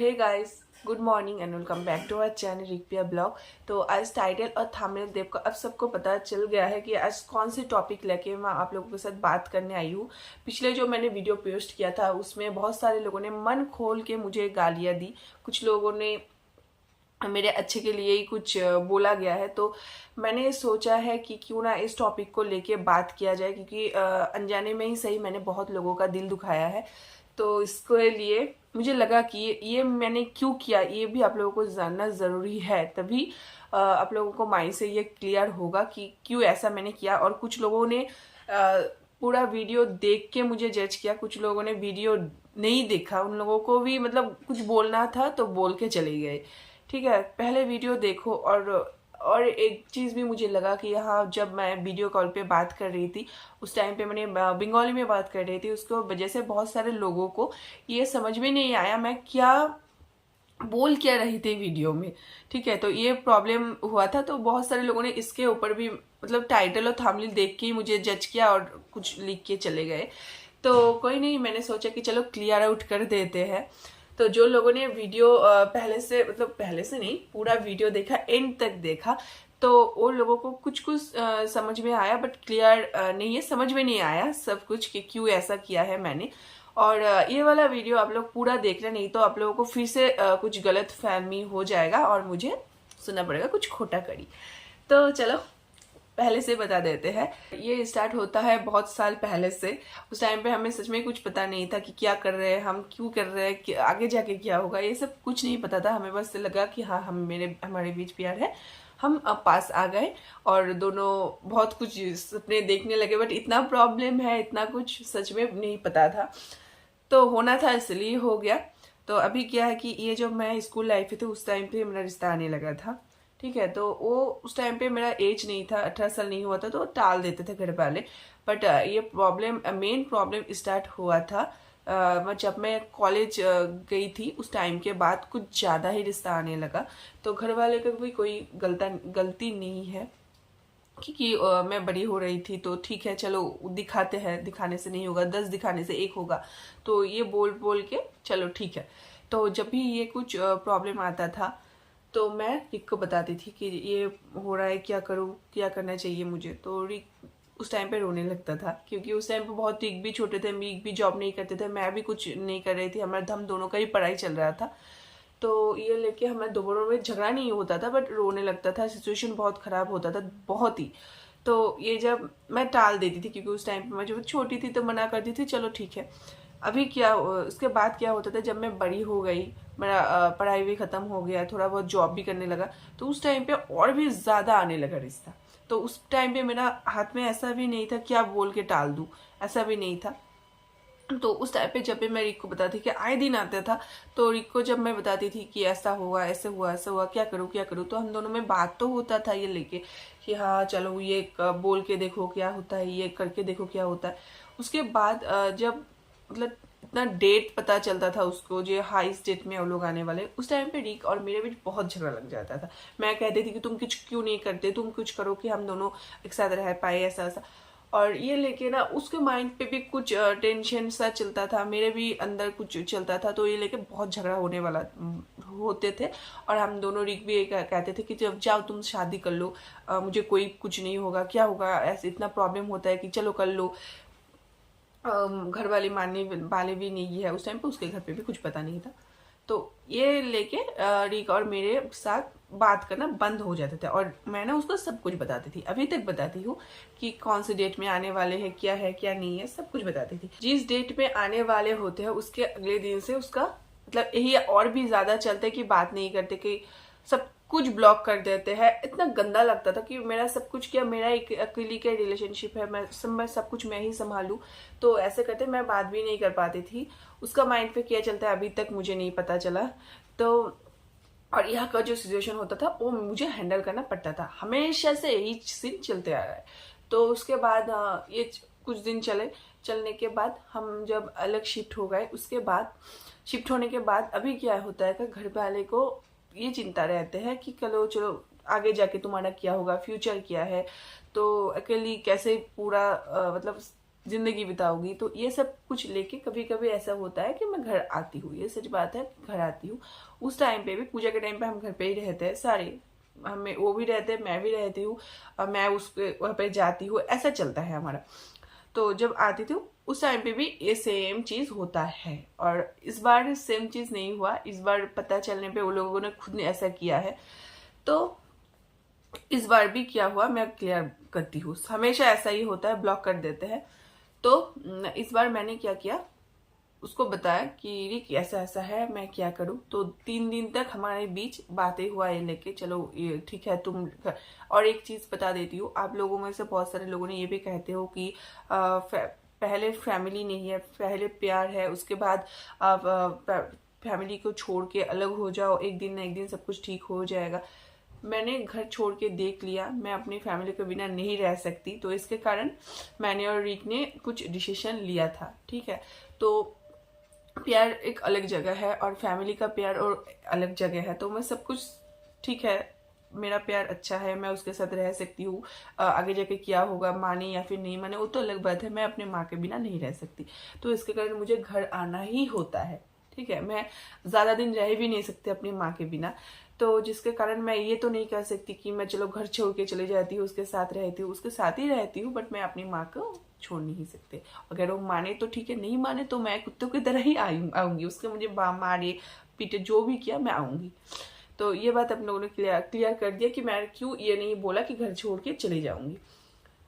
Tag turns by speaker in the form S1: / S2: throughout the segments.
S1: Hey guys, good morning and welcome back to our channel रिक्पिया blog. तो आज title और थंबनेल देख कर अब सबको पता चल गया है कि आज कौन से टॉपिक लेके मैं आप लोगों के साथ बात करने आई हूँ। पिछले जो मैंने वीडियो पोस्ट किया था उसमें बहुत सारे लोगों ने मन खोल के मुझे गालियाँ दी, कुछ लोगों ने मेरे अच्छे के लिए ही कुछ बोला गया है। तो मैंने सोचा है कि क्यों ना इस टॉपिक को लेके बात किया जाए, क्योंकि अनजाने में ही सही मैंने बहुत लोगों का दिल दुखाया है। तो इसके लिए मुझे लगा कि ये मैंने क्यों किया ये भी आप लोगों को जानना ज़रूरी है, तभी आप लोगों को माइंड से ये क्लियर होगा कि क्यों ऐसा मैंने किया। और कुछ लोगों ने पूरा वीडियो देख के मुझे जज किया, कुछ लोगों ने वीडियो नहीं देखा, उन लोगों को भी मतलब कुछ बोलना था तो बोल के चले गए। ठीक है, पहले वीडियो देखो। और एक चीज़ भी मुझे लगा कि यहाँ जब मैं वीडियो कॉल पे बात कर रही थी उस टाइम पे मैंने बंगाली में बात कर रही थी, उसको वजह से बहुत सारे लोगों को ये समझ में नहीं आया मैं क्या बोल क्या रही थी वीडियो में। ठीक है, तो ये प्रॉब्लम हुआ था। तो बहुत सारे लोगों ने इसके ऊपर भी मतलब टाइटल और थंबनेल देख के ही मुझे जज किया और कुछ लिख के चले गए। तो कोई नहीं, मैंने सोचा कि चलो क्लियर आउट कर देते हैं। तो जो लोगों ने वीडियो पहले से मतलब पहले से नहीं पूरा वीडियो देखा, एंड तक देखा, तो वो लोगों को कुछ कुछ समझ में आया, बट क्लियर नहीं है, समझ में नहीं आया सब कुछ कि क्यों ऐसा किया है मैंने। और ये वाला वीडियो आप लोग पूरा देखना, नहीं तो आप लोगों को फिर से कुछ गलत फहमी हो जाएगा और मुझे सुनना पड़ेगा कुछ खोटा कड़ी। तो चलो पहले से बता देते हैं। ये स्टार्ट होता है बहुत साल पहले से। उस टाइम पे हमें सच में कुछ पता नहीं था कि क्या कर रहे हैं, हम क्यों कर रहे हैं, कि आगे जाके क्या होगा, ये सब कुछ नहीं पता था। हमें बस लगा कि हाँ हमारे बीच प्यार है, हम अब पास आ गए और दोनों बहुत कुछ सपने देखने लगे। बट इतना प्रॉब्लम है, इतना कुछ सच में नहीं पता था, तो होना था इसलिए हो गया। तो अभी क्या है कि ये जब मैं स्कूल लाइफ में थी उस टाइम पे मेरा रिश्ता आने लगा था। ठीक है, तो वो उस टाइम पे मेरा एज नहीं था, 18 साल नहीं हुआ था, तो टाल देते थे घर वाले। बट ये प्रॉब्लम मेन प्रॉब्लम स्टार्ट हुआ था जब मैं कॉलेज गई थी। उस टाइम के बाद कुछ ज़्यादा ही रिश्ता आने लगा। तो घर वाले का भी कोई गलती नहीं है, क्योंकि मैं बड़ी हो रही थी। तो ठीक है चलो दिखाते हैं, दिखाने से नहीं होगा, 10 दिखाने से 1 होगा, तो ये बोल बोल के चलो ठीक है। तो जब भी ये कुछ प्रॉब्लम आता था तो मैं रिक को बताती थी कि ये हो रहा है, क्या करूँ, क्या करना चाहिए मुझे। तो रिक उस टाइम पे रोने लगता था, क्योंकि उस टाइम पे बहुत रिक भी छोटे थे, रिक भी जॉब नहीं करते थे, मैं भी कुछ नहीं कर रही थी, हमारा हम दोनों का ही पढ़ाई चल रहा था। तो ये लेके हमें दोनों में झगड़ा नहीं होता था, बट रोने लगता था, सिचुएशन बहुत खराब होता था, बहुत ही। तो ये जब मैं टाल देती थी, क्योंकि उस टाइम पे मैं जब छोटी थी तो मना करती थी चलो ठीक है। अभी क्या उसके बाद क्या होता था, जब मैं बड़ी हो गई, मेरा पढ़ाई भी खत्म हो गया, थोड़ा बहुत जॉब भी करने लगा, तो उस टाइम पे और भी ज्यादा आने लगा रिश्ता। तो उस टाइम पे मेरा हाथ में ऐसा भी नहीं था क्या बोल के टाल दूं, ऐसा भी नहीं था। तो उस टाइम पे जब भी मैं रिक को बताती कि आए दिन आता था, तो रिक को जब मैं बताती थी कि ऐसा हुआ, ऐसे हुआ, ऐसा हुआ, क्या करूँ क्या करूँ, तो हम दोनों में बात तो होता था ये लेके कि हाँ चलो ये बोल के देखो क्या होता है, ये करके देखो क्या होता है। उसके बाद जब मतलब इतना डेट पता चलता था उसको, जो हाई डेट में वो लोग आने वाले, उस टाइम पे रिक और मेरे बीच बहुत झगड़ा लग जाता था। मैं कहती थी कि तुम कुछ क्यों नहीं करते, तुम कुछ करो कि हम दोनों एक साथ रह पाए, ऐसा ऐसा। और ये लेके ना उसके माइंड पे भी कुछ टेंशन सा चलता था, मेरे भी अंदर कुछ चलता था, तो ये लेके बहुत झगड़ा होने वाला होते थे। और हम दोनों रिक भी कहते थे कि जब जाओ तुम शादी कर लो, मुझे कोई कुछ नहीं होगा, क्या होगा, ऐसे इतना प्रॉब्लम होता है कि चलो कर लो। घर वाले मानने वाले भी नहीं है उस टाइम पे, उसके घर पे भी कुछ पता नहीं था। तो ये लेके रिक और मेरे साथ बात करना बंद हो जाते थे, और मैं ना उसको सब कुछ बताती थी, अभी तक बताती हूँ कि कौन से डेट में आने वाले हैं, क्या नहीं है, सब कुछ बताती थी। जिस डेट में आने वाले होते हैं उसके अगले दिन से उसका मतलब यही और भी ज्यादा चलता है कि बात नहीं करते, कि सब कुछ ब्लॉक कर देते हैं। इतना गंदा लगता था कि मेरा सब कुछ क्या, मेरा एक अकेली का रिलेशनशिप है, मैं सब कुछ मैं ही संभालू। तो ऐसे करते मैं बात भी नहीं कर पाती थी। उसका माइंड पे क्या चलता है अभी तक मुझे नहीं पता चला। तो और यहाँ का जो सिचुएशन होता था वो मुझे हैंडल करना पड़ता था, हमेशा से यही सीन चलते आ रहा है। तो उसके बाद ये कुछ दिन चलने के बाद हम जब अलग शिफ्ट हो गए, उसके बाद शिफ्ट होने के बाद अभी क्या होता है कि घर वाले को ये चिंता रहते हैं कि चलो चलो आगे जाके तुम्हारा क्या होगा, फ्यूचर क्या है, तो अकेली कैसे पूरा मतलब जिंदगी बिताओगी। तो ये सब कुछ लेके कभी कभी ऐसा होता है कि मैं घर आती हूँ, ये सच बात है, घर आती हूँ। उस टाइम पे भी, पूजा के टाइम पे हम घर पे ही रहते हैं सारे, हमें वो भी रहते हैं, मैं भी रहती हूँ, और मैं उसके वहाँ पे जाती हूँ, ऐसा चलता है हमारा। तो जब आती थी उस टाइम पे भी ये सेम चीज होता है, और इस बार सेम चीज नहीं हुआ। इस बार पता चलने पे वो लोगों ने खुद ने ऐसा किया है। तो इस बार भी क्या हुआ मैं क्लियर करती हूँ, हमेशा ऐसा ही होता है, ब्लॉक कर देते हैं। तो इस बार मैंने क्या किया, उसको बताया कि रिक ऐसा ऐसा है, मैं क्या करूं। तो 3 दिन तक हमारे बीच बातें हुआ ये लेके, चलो ये ठीक है तुम। और एक चीज बता देती हूँ, आप लोगों में से बहुत सारे लोगों ने ये भी कहते हो कि पहले फैमिली नहीं है, पहले प्यार है, उसके बाद आप फैमिली को छोड़ के अलग हो जाओ, एक दिन ना एक दिन सब कुछ ठीक हो जाएगा। मैंने घर छोड़ के देख लिया, मैं अपनी फैमिली के बिना नहीं रह सकती। तो इसके कारण मैंने और रिक ने कुछ डिसीजन लिया था, ठीक है। तो प्यार एक अलग जगह है और फैमिली का प्यार और अलग जगह है। तो मैं सब कुछ ठीक है, मेरा प्यार अच्छा है, मैं उसके साथ रह सकती हूँ। आगे जाके क्या होगा, माने या फिर नहीं माने वो तो अलग बात है, मैं अपने माँ के बिना नहीं रह सकती। तो इसके कारण मुझे घर आना ही होता है, ठीक है। मैं ज्यादा दिन रह भी नहीं सकती अपनी माँ के बिना। तो जिसके कारण मैं ये तो नहीं कह सकती कि मैं चलो घर छोड़ के चले जाती हूँ, उसके साथ रहती हूँ, उसके साथ ही रहती हूँ, बट मैं अपनी माँ को छोड़ नहीं सकते। अगर वो माने तो ठीक है, नहीं माने तो मैं कुत्तों की तरह ही आऊंगी, उसके मुझे मारे पीटे जो भी किया मैं आऊंगी। तो ये बात हम लोगों ने क्लियर कर दिया कि मैं क्यों ये नहीं बोला कि घर छोड़ के चले जाऊंगी।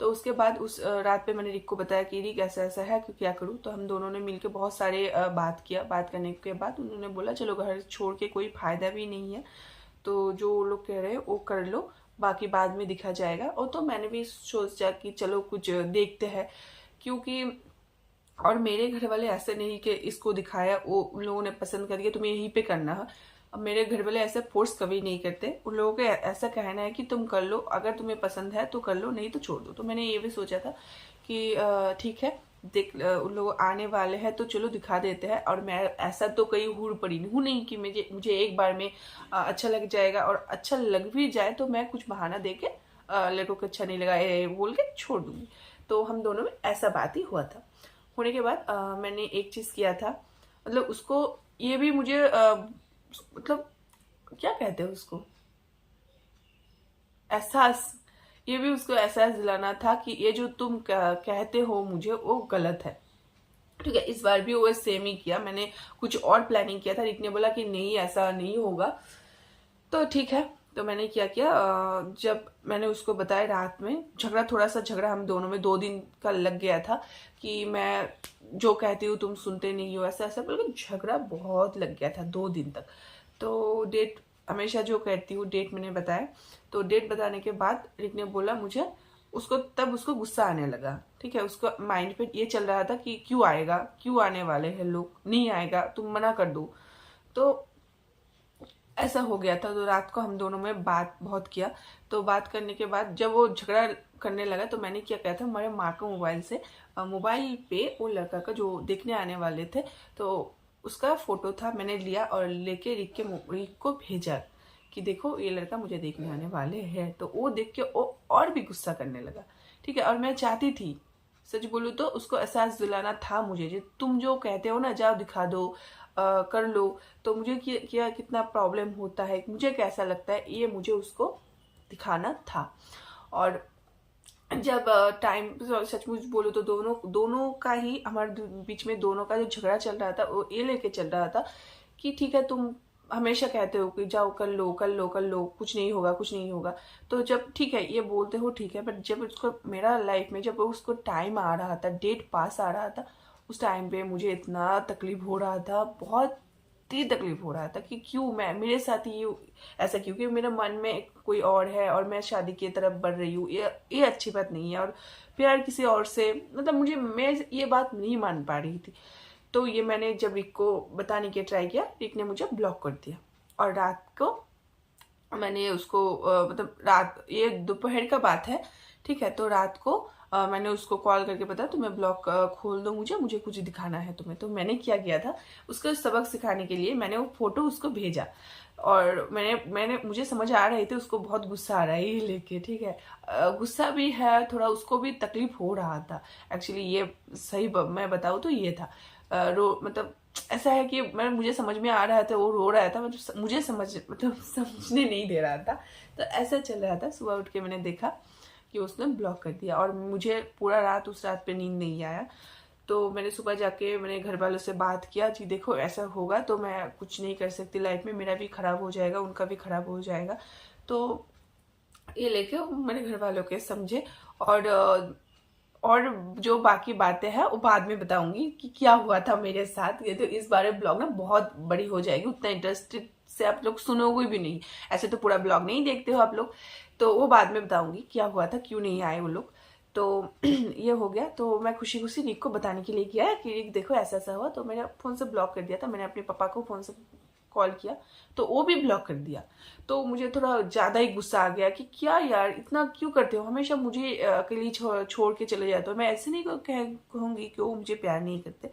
S1: तो उसके बाद उस रात पे मैंने रिक को बताया कि रिक ऐसा ऐसा है कि क्या करूं। तो हम दोनों ने मिलकर बहुत सारे बात किया। बात करने के बाद उन्होंने बोला चलो घर छोड़ के कोई फायदा भी नहीं है, तो जो लोग कह रहे हैं वो कर लो, बाकी बाद में दिखा जाएगा। और तो मैंने भी सोचा कि चलो कुछ देखते हैं, क्योंकि और मेरे घर वाले ऐसे नहीं कि इसको दिखाया वो उन लोगों ने पसंद कर दिया तुम्हें यहीं पे करना है। अब मेरे घर वाले ऐसे फोर्स कभी नहीं करते, उन लोगों का ऐसा कहना है कि तुम कर लो, अगर तुम्हें पसंद है तो कर लो, नहीं तो छोड़ दो। तो मैंने ये भी सोचा था कि ठीक है, देख उन लोग आने वाले हैं तो चलो दिखा देते हैं। और मैं ऐसा तो कहीं हूर पड़ी हूँ नहीं कि मुझे मुझे एक बार में अच्छा लग जाएगा, और अच्छा लग भी जाए तो मैं कुछ बहाना दे के लड़कों को अच्छा नहीं लगा बोल के छोड़ दूंगी। तो हम दोनों में ऐसा बात ही हुआ था। होने के बाद मैंने एक चीज किया था, मतलब उसको ये भी मुझे मतलब क्या कहते हैं उसको, एहसास, ये भी उसको एहसास दिलाना था कि ये जो तुम कहते हो मुझे वो गलत है, ठीक है। इस बार भी वो सेम ही किया, मैंने कुछ और प्लानिंग किया था, रिक ने बोला कि नहीं ऐसा नहीं होगा। तो ठीक है, तो मैंने क्या किया, जब मैंने उसको बताया रात में, थोड़ा सा झगड़ा हम दोनों में 2 दिन का लग गया था कि मैं जो कहती हूँ तुम सुनते नहीं हो, ऐसा ऐसा बोल के झगड़ा बहुत लग गया था 2 दिन तक। तो डेट हमेशा जो कहती हूँ डेट मैंने बताया। तो डेट बताने के बाद रिक ने बोला मुझे, उसको तब उसको गुस्सा आने लगा, ठीक है। उसको माइंड पे ये चल रहा था कि क्यों आएगा, क्यों आने वाले हैं लोग, नहीं आएगा, तुम मना कर दो। तो ऐसा हो गया था। तो रात को हम दोनों में बात बहुत किया। तो बात करने के बाद जब वो झगड़ा करने लगा तो मैंने क्या किया था, हमारे माँ के मोबाइल से, मोबाइल पे वो लड़का का जो देखने आने वाले थे तो उसका फोटो था, मैंने लिया और लेके रिक को भेजा कि देखो ये लड़का मुझे देखने आने वाले हैं। तो वो देख के वो और भी गुस्सा करने लगा, ठीक है। और मैं चाहती थी, सच बोलूं तो उसको एहसास दिलाना था मुझे, जो तुम जो कहते हो ना जाओ दिखा दो, कर लो, तो मुझे क्या कितना प्रॉब्लम होता है, मुझे कैसा लगता है, ये मुझे उसको दिखाना था। और जब टाइम सचमुच बोलो तो दोनों दोनों का ही हमारे बीच में दोनों का जो झगड़ा चल रहा था वो ये लेके चल रहा था कि ठीक है तुम हमेशा कहते हो कि जाओ कर लो कर लो कर लो, कुछ नहीं होगा कुछ नहीं होगा। तो जब ठीक है ये बोलते हो ठीक है, बट जब उसको मेरा लाइफ में जब उसको टाइम आ रहा था, डेट पास आ रहा था, उस टाइम पे मुझे इतना तकलीफ हो रहा था, बहुत ही तकलीफ हो रहा था कि क्यों मैं मेरे साथ ही ऐसा, क्योंकि मेरे मन में कोई और है और मैं शादी की तरफ बढ़ रही हूँ, ये अच्छी बात नहीं है। और प्यार किसी और से, मतलब मैं ये बात नहीं मान पा रही थी। तो ये मैंने जब रिक को बताने की ट्राई किया, रिक ने मुझे ब्लॉक कर दिया। और रात को मैंने उसको मतलब रात, ये दोपहर का बात है, ठीक है। तो रात को मैंने उसको कॉल करके बताया तुम्हें ब्लॉग खोल दो, मुझे कुछ दिखाना है तुम्हें। तो मैंने क्या किया था, उसको सबक सिखाने के लिए मैंने वो फोटो उसको भेजा। और मैंने मुझे समझ आ रही थी उसको बहुत गुस्सा आ रहा है ये लेके, ठीक है। गुस्सा भी है थोड़ा, उसको भी तकलीफ हो रहा था एक्चुअली। ये सही मैं बताऊँ तो ये था मतलब ऐसा है कि मुझे समझ में आ रहा था वो रो रहा था, मतलब मुझे समझने नहीं दे रहा था। तो ऐसा चल रहा था। सुबह उठ के मैंने देखा कि उसने ब्लॉक कर दिया और मुझे पूरा रात उस रात पे नींद नहीं आया। तो मैंने सुबह जाके मैंने घर वालों से बात किया कि देखो ऐसा होगा तो मैं कुछ नहीं कर सकती लाइफ में, मेरा भी खराब हो जाएगा, उनका भी खराब हो जाएगा। तो ये लेके मैंने घर वालों के समझे। और जो बाकी बातें हैं वो बाद में बताऊंगी कि क्या हुआ था मेरे साथ। ये तो इस बारे ब्लॉग ना बहुत बड़ी हो जाएगी, उतना इंटरेस्टेड से आप लोग सुनोगे भी नहीं। ऐसे तो पूरा ब्लॉग नहीं देखते हो आप लोग, तो वो बाद में बताऊंगी क्या हुआ था, क्यों नहीं आए वो लोग। तो ये हो गया। तो मैं खुशी खुशी रिक को बताने के लिए किया है कि रिक देखो ऐसा ऐसा हुआ। तो मैंने फोन से ब्लॉक कर दिया था, मैंने अपने पापा को फोन से कॉल किया तो वो भी ब्लॉक कर दिया। तो मुझे थोड़ा ज़्यादा ही गुस्सा आ गया कि क्या यार इतना क्यों करते हो, हमेशा मुझे अकेली छोड़ के चले जाते हो। मैं ऐसे नहीं कहूँगी कि वो मुझे प्यार नहीं करते,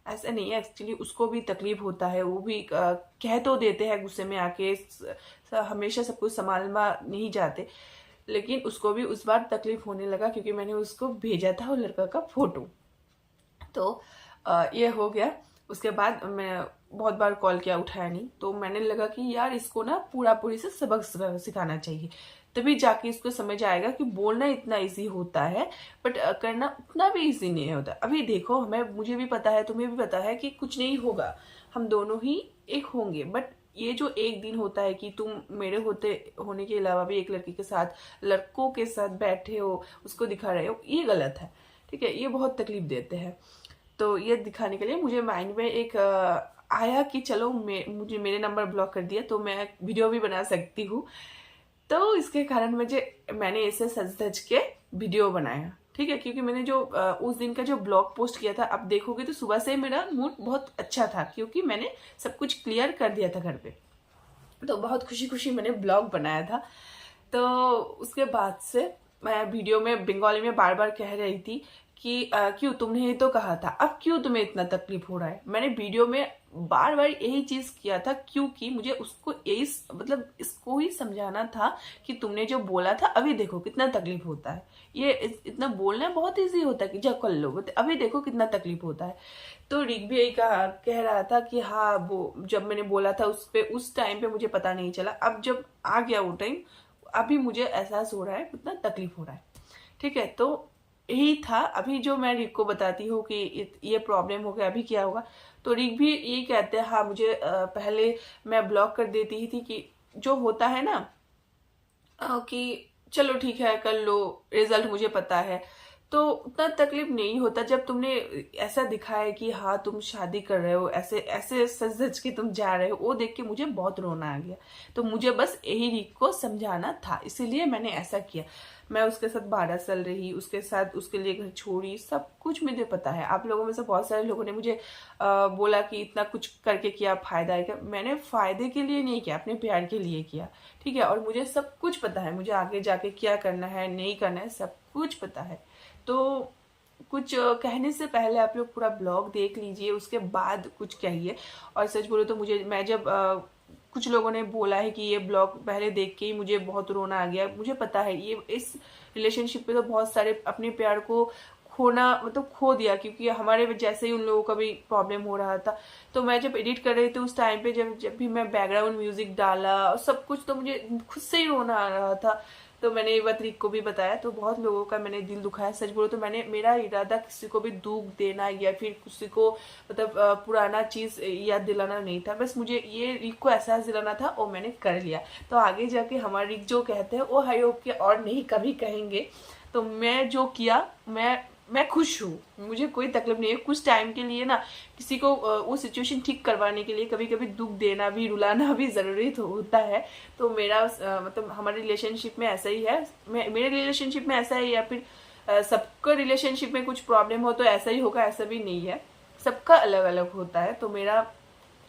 S1: ऐसा नहीं है। एक्चुअली उसको भी तकलीफ होता है, वो भी कह तो देते हैं गुस्से में आके, हमेशा सब कुछ संभालना नहीं जाते। लेकिन उसको भी उस बार तकलीफ होने लगा क्योंकि मैंने उसको भेजा था वो लड़का का फोटो। तो ये हो गया। उसके बाद मैं बहुत बार कॉल किया, उठाया नहीं। तो मैंने लगा कि यार इसको ना पूरी से सबक सिखाना चाहिए, तभी जाके इसको समझ आएगा कि बोलना इतना इजी होता है बट करना उतना भी इजी नहीं होता। अभी देखो मुझे भी पता है, तुम्हें भी पता है कि कुछ नहीं होगा, हम दोनों ही एक होंगे। बट ये जो एक दिन होता है कि तुम मेरे होने के अलावा भी एक लड़की के साथ, लड़कों के साथ बैठे हो, उसको दिखा रहे हो, ये गलत है, ठीक है। ये बहुत तकलीफ देते हैं। तो ये दिखाने के लिए मुझे माइंड में एक आया कि चलो मुझे मेरे नंबर ब्लॉक कर दिया तो मैं वीडियो भी बना सकती हूँ। तो इसके कारण मैंने इसे सज धज के वीडियो बनाया, ठीक है। क्योंकि मैंने जो उस दिन का जो ब्लॉग पोस्ट किया था, अब देखोगे तो सुबह से मेरा मूड बहुत अच्छा था क्योंकि मैंने सब कुछ क्लियर कर दिया था घर पे। तो बहुत खुशी खुशी मैंने ब्लॉग बनाया था। तो उसके बाद से मैं वीडियो में बंगाली में बार बार कह रही थी कि क्यों तुमने ही तो कहा था, अब क्यों तुम्हें इतना तकलीफ हो रहा है। मैंने वीडियो में बार बार यही चीज किया था क्योंकि मुझे उसको यही मतलब इसको ही समझाना था कि तुमने जो बोला था अभी देखो कितना तकलीफ होता है। ये इतना बोलना बहुत इजी होता है कि जब कर लो, अभी देखो कितना तकलीफ होता है। तो रिक भी यही कह रहा था कि हाँ वो जब मैंने बोला था उस टाइम पे मुझे पता नहीं चला, अब जब आ गया वो टाइम अभी मुझे एहसास हो रहा है कितना तकलीफ हो रहा है, ठीक है। तो यही था। अभी जो मैं रिक को बताती हूँ कि ये प्रॉब्लम हो गया, अभी क्या होगा। तो रिक भी यही कहते हैं हाँ मुझे पहले मैं ब्लॉक कर देती थी कि जो होता है ना कि चलो ठीक है कर लो, रिजल्ट मुझे पता है। तो उतना तकलीफ नहीं होता जब तुमने ऐसा दिखा है कि हाँ तुम शादी कर रहे हो, ऐसे ऐसे सज धज के तुम जा रहे हो, वो देख के मुझे बहुत रोना आ गया। तो मुझे बस यही रिक को समझाना था, इसीलिए मैंने ऐसा किया। मैं उसके साथ 12 साल रही, उसके साथ उसके लिए घर छोड़ी, सब कुछ मुझे पता है। आप लोगों में से बहुत सारे लोगों ने मुझे बोला कि इतना कुछ करके क्या फायदा है क्या। मैंने फायदे के लिए नहीं किया, अपने प्यार के लिए किया, ठीक है। और मुझे सब कुछ पता है, मुझे आगे जाके क्या करना है नहीं करना है सब कुछ पता है। तो कुछ कहने से पहले आप लोग पूरा ब्लॉग देख लीजिए, उसके बाद कुछ कहिए। और सच बोलो तो मैं जब कुछ लोगों ने बोला है कि ये ब्लॉग पहले देख के ही मुझे बहुत रोना आ गया, मुझे पता है ये इस रिलेशनशिप पे तो बहुत सारे अपने प्यार को खोना मतलब खो दिया क्योंकि हमारे जैसे ही उन लोगों का भी प्रॉब्लम हो रहा था। तो मैं जब एडिट कर रही थी उस टाइम पे जब भी मैं बैकग्राउंड म्यूजिक डाला और सब कुछ, तो मुझे खुद से ही रोना आ रहा था। तो मैंने ये बात रिक को भी बताया, तो बहुत लोगों का मैंने दिल दुखाया। सच बोलो तो मेरा इरादा किसी को भी दुख देना या फिर किसी को मतलब पुराना चीज याद दिलाना नहीं था, बस मुझे ये रिक को एहसास दिलाना था और मैंने कर लिया। तो आगे जाके हमारे रिक जो कहते हैं वो आई होप के और नहीं कभी कहेंगे। तो मैं जो किया मैं खुश हूँ, मुझे कोई तकलीफ नहीं है। कुछ टाइम के लिए ना किसी को वो सिचुएशन ठीक करवाने के लिए कभी कभी दुख देना भी, रुलाना भी जरूरी तो होता है। तो मेरा मतलब हमारे रिलेशनशिप में ऐसा ही है, मेरे रिलेशनशिप में ऐसा है या फिर सबका रिलेशनशिप में कुछ प्रॉब्लम हो तो ऐसा ही होगा, ऐसा भी नहीं है, सबका अलग अलग होता है। तो मेरा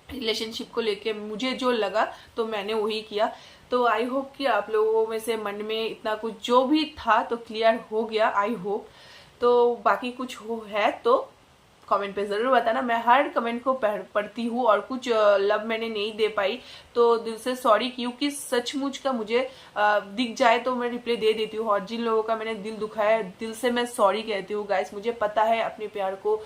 S1: रिलेशनशिप को लेके मुझे जो लगा तो मैंने वही किया। तो आई होप कि आप लोगों में से मन में इतना कुछ जो भी था तो क्लियर हो गया, आई होप। तो बाकी कुछ हो है तो कमेंट पे ज़रूर बताना। मैं हर कमेंट को पढ़ती हूँ, और कुछ लब मैंने नहीं दे पाई तो दिल से सॉरी, क्योंकि सचमुच का मुझे दिख जाए तो मैं रिप्लाई दे देती हूँ, और जिन लोगों का मैंने दिल दुखाया दिल से मैं सॉरी कहती हूँ गाइस। मुझे पता है अपने प्यार को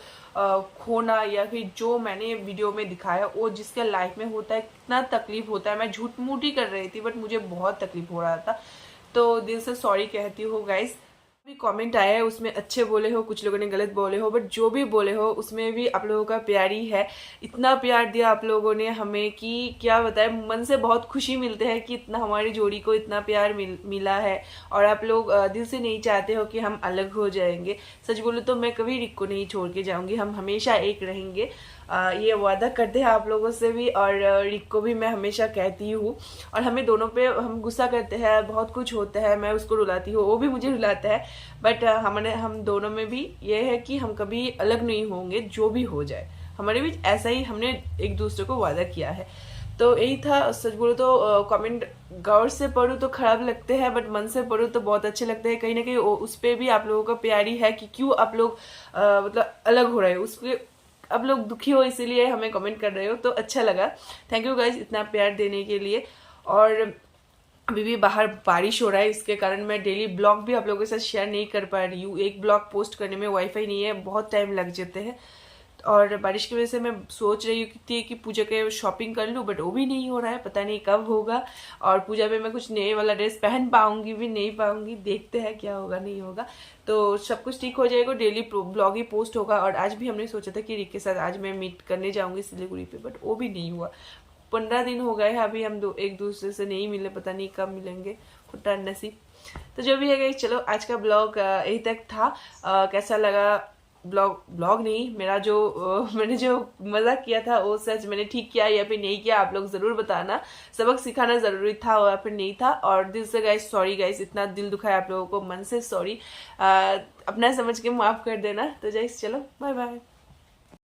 S1: खोना या फिर जो मैंने वीडियो में दिखाया वो जिसके लाइफ में होता है कितना तकलीफ होता है। मैं झूठ मूठ ही कर रही थी बट मुझे बहुत तकलीफ हो रहा था, तो दिल से सॉरी कहती हूँ गाइस। भी कमेंट आया है उसमें अच्छे बोले हो, कुछ लोगों ने गलत बोले हो, बट जो भी बोले हो उसमें भी आप लोगों का प्यार ही है। इतना प्यार दिया आप लोगों ने हमें कि क्या बताएं, मन से बहुत खुशी मिलते हैं कि इतना हमारी जोड़ी को इतना प्यार मिला है। और आप लोग दिल से नहीं चाहते हो कि हम अलग हो जाएंगे। सच बोलूं तो मैं कभी रिक को नहीं छोड़ के जाऊंगी, हम हमेशा एक रहेंगे। ये वादा करते हैं आप लोगों से भी, और रिक को भी मैं हमेशा कहती हूँ। और हमें दोनों पे हम गुस्सा करते हैं, बहुत कुछ होता है, मैं उसको रुलाती हूँ, वो भी मुझे रुलाता है, बट हम दोनों में भी ये है कि हम कभी अलग नहीं होंगे, जो भी हो जाए हमारे बीच। ऐसा ही हमने एक दूसरे को वादा किया है। तो यही था। सच बोलो तो कमेंट गौर से पढ़ूँ तो खराब लगते हैं, बट मन से पढ़ूँ तो बहुत अच्छे लगते हैं। कहीं ना कहीं उस पर भी आप लोगों का प्यार ही है कि क्यों आप लोग मतलब अलग हो रहे हो, उसके आप लोग दुखी हो इसीलिए हमें कमेंट कर रहे हो, तो अच्छा लगा। थैंक यू गाइज इतना प्यार देने के लिए। और अभी भी बाहर बारिश हो रहा है, इसके कारण मैं डेली ब्लॉग भी आप लोगों के साथ शेयर नहीं कर पा रही हूँ। एक ब्लॉग पोस्ट करने में वाईफाई नहीं है, बहुत टाइम लग जाते हैं, और बारिश की वजह से मैं सोच रही थी कि पूजा के शॉपिंग कर लूँ, बट वो भी नहीं हो रहा है, पता नहीं कब होगा। और पूजा में मैं कुछ नए वाला ड्रेस पहन पाऊंगी भी नहीं पाऊंगी, देखते हैं क्या होगा नहीं होगा। तो सब कुछ ठीक हो जाएगा, डेली ब्लॉग ही पोस्ट होगा। और आज भी हमने सोचा था कि रिक के साथ आज मैं मीट करने जाऊंगी सिलीगुड़ी पे, बट वो भी नहीं हुआ। 15 दिन हो गए हैं अभी हम एक दूसरे से नहीं मिले, पता नहीं कब मिलेंगे, खुट्टा नसीब। तो जो भी है गाइस, चलो आज का ब्लॉग यही तक था। कैसा लगा ब्लॉग नहीं, मेरा जो मैंने जो मजाक किया था वो सच मैंने ठीक किया या फिर नहीं किया, आप लोग जरूर बताना। सबक सिखाना जरूरी था या फिर नहीं था। और दिल से गाइस सॉरी गाइस, इतना दिल दुखाया आप लोगों को, मन से सॉरी। अपना समझ के माफ कर देना। तो गाइस चलो बाय बाय।